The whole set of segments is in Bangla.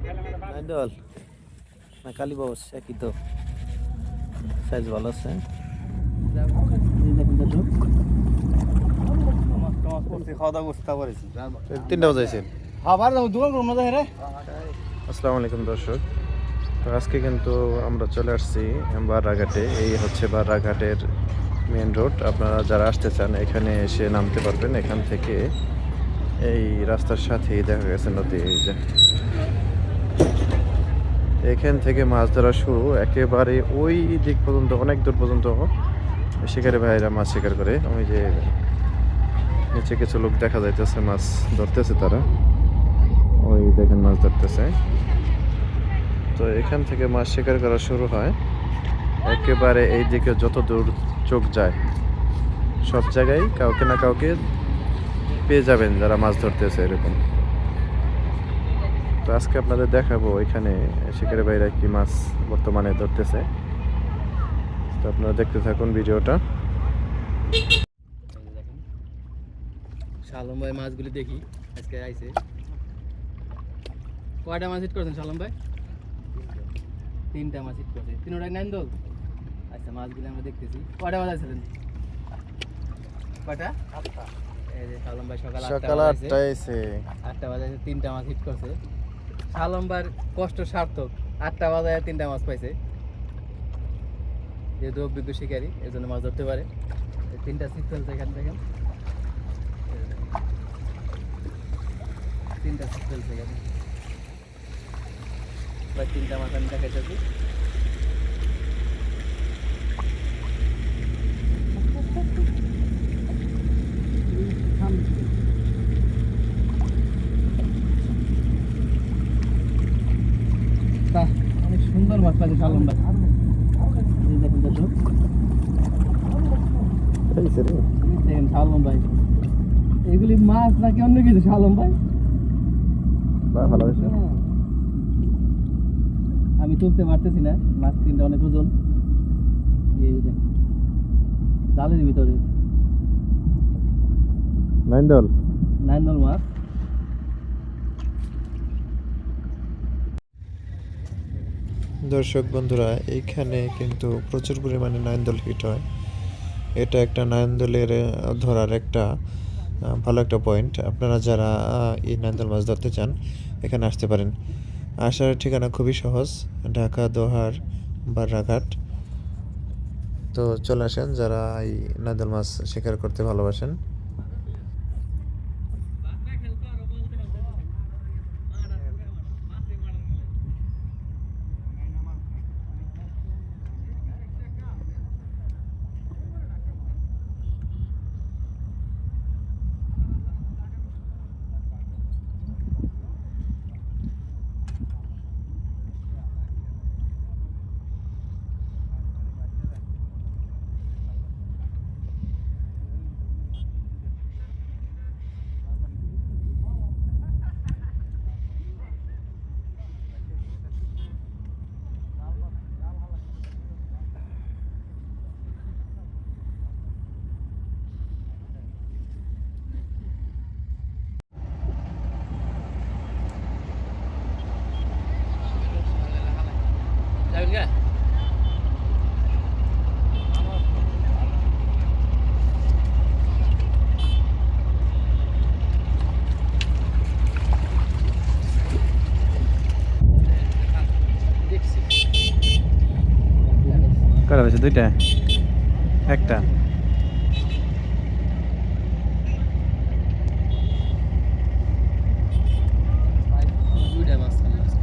নাইডল না কালীবাবস একই তো সাইজ ভালো আছে। তিনটা বাজাইছেন। আসসালামু আলাইকুম দর্শক, তো আজকে কিন্তু আমরা চলে আসছি বাররাঘাটে। এই হচ্ছে বাররাঘাটের মেন রোড। আপনারা যারা আসতে চান এখানে এসে নামতে পারবেন। এখান থেকে এই রাস্তার সাথেই দেখা গেছে নদী। এই যে এখান থেকে মাছ ধরা শুরু, একেবারে ওই দিক পর্যন্ত, অনেক দূর পর্যন্ত শিকারি ভাইরা মাছ শিকার করে। ওই যে নিচে কিছু লোক দেখা যাইতেছে, মাছ ধরতেছে তারা, ওই দেখেন মাছ ধরতেছে। তো এখান থেকে মাছ শিকার করা শুরু হয়। একেবারে এই দিকে যত দূর চোখ যায় সব জায়গায় কাউকে না কাউকে পেয়ে যাবেন যারা মাছ ধরতেছে এরকম। তো আজকে আপনাদের দেখাবো এখানে শিকারি ভাইরা কি মাছ বর্তমানে ধরতেছে। তো আপনারা দেখতে থাকুন ভিডিওটা। শালম ভাই মাছগুলি দেখি আজকে আইছে। কয়টা মাছ হিট করছেন শালম ভাই? তিনটা মাছ হিট করছে, তিনটাই নাইন দল। আচ্ছা, মাছগুলি আমরা দেখতেছি। কয়টা মাছ আইছিলেন? কয়টা? আটটা। এই যে শালম ভাই সকাল 8টা বাজে তিনটা মাছ হিট করছে। শালম ভাইয়ের কষ্ট সার্থক, 8টা বাজায় তিনটা মাছ পাইছে। যেহেতু অভিজ্ঞ শিকারী, এই জন্য মাছ ধরতে পারে। তিনটা ছিপ ফেলছে এখানে, দেখেন তিনটা ছিপ ফেলছে এখানে। তিনটা মাছ আমি দেখাইতেছি। অনেক সুন্দর মাছ পাইছে শালম ভাই। দেখেন দর্শক, দেখেন শালম ভাই, এগুলি মাছ নাকি অন্য কিছু শালম ভাই? আমি তুলতে পারতেছি না, মাছ তিনটা অনেক ওজন। জালের ভিতরে নাইন দল মাছ। দর্শক বন্ধুরা, এইখানে কিন্তু প্রচুর পরিমাণে নাইন্দল হিট হয়। এটা একটা নাইন্দলের ধরার একটা ভালো একটা পয়েন্ট। আপনারা যারা এই নাইন্দল মাছ ধরতে চান এখানে আসতে পারেন। আসার ঠিকানা খুবই সহজ, ঢাকা দোহার বাররাঘাট। তো চলে আসেন যারা এই নাইন্দল মাছ শিকার করতে ভালোবাসেন। যাবেন কে? কটা হয়েছে? দুইটা, একটা। দুইটা মাছ দুইটা মাছ।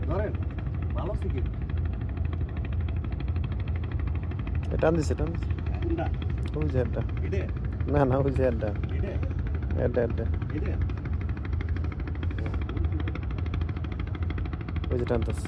ধরেন ভালো সিকিট টান দিছে টান দিছে কোনটা ওই যে একটা এটা না না ওই যে একটা এটা একটা একটা এটা ওই যে টানতেছে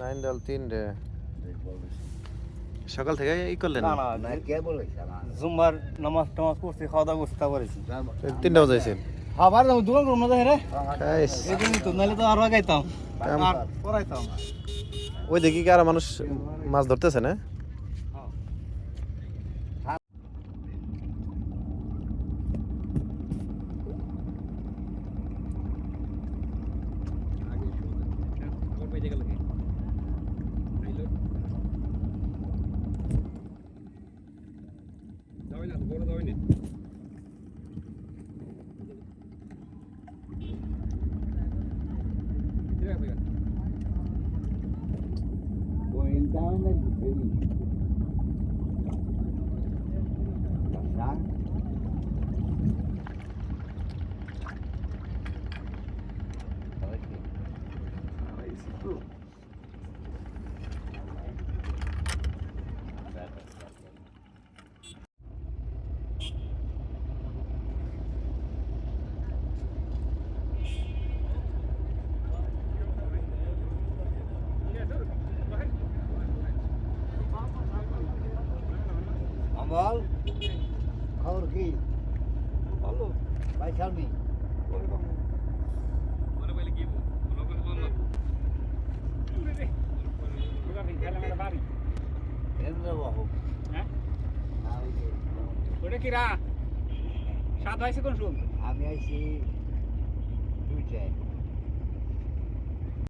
নাইন ডাল তিন রে সকাল থেকে ই করলেন না না না কে বলেছে জুম্মার নামাজ টামাজ পড়ছি খাওয়া দাওয়া করছি তা পারেছি 3টা বাজাইছেন আবার দোকান করব না রে খাইস এই জন্য তো নালে তো আরো আগাইতাম কাম- আর পড়াইতাম ওই দেখি কি আর মানুষ মাছ ধরতেছে না Going down the hill. বল খবর কি ভালো ভাই সামনে ওটা কি রা সাত হয়েছে কোন শুন আমি আইছি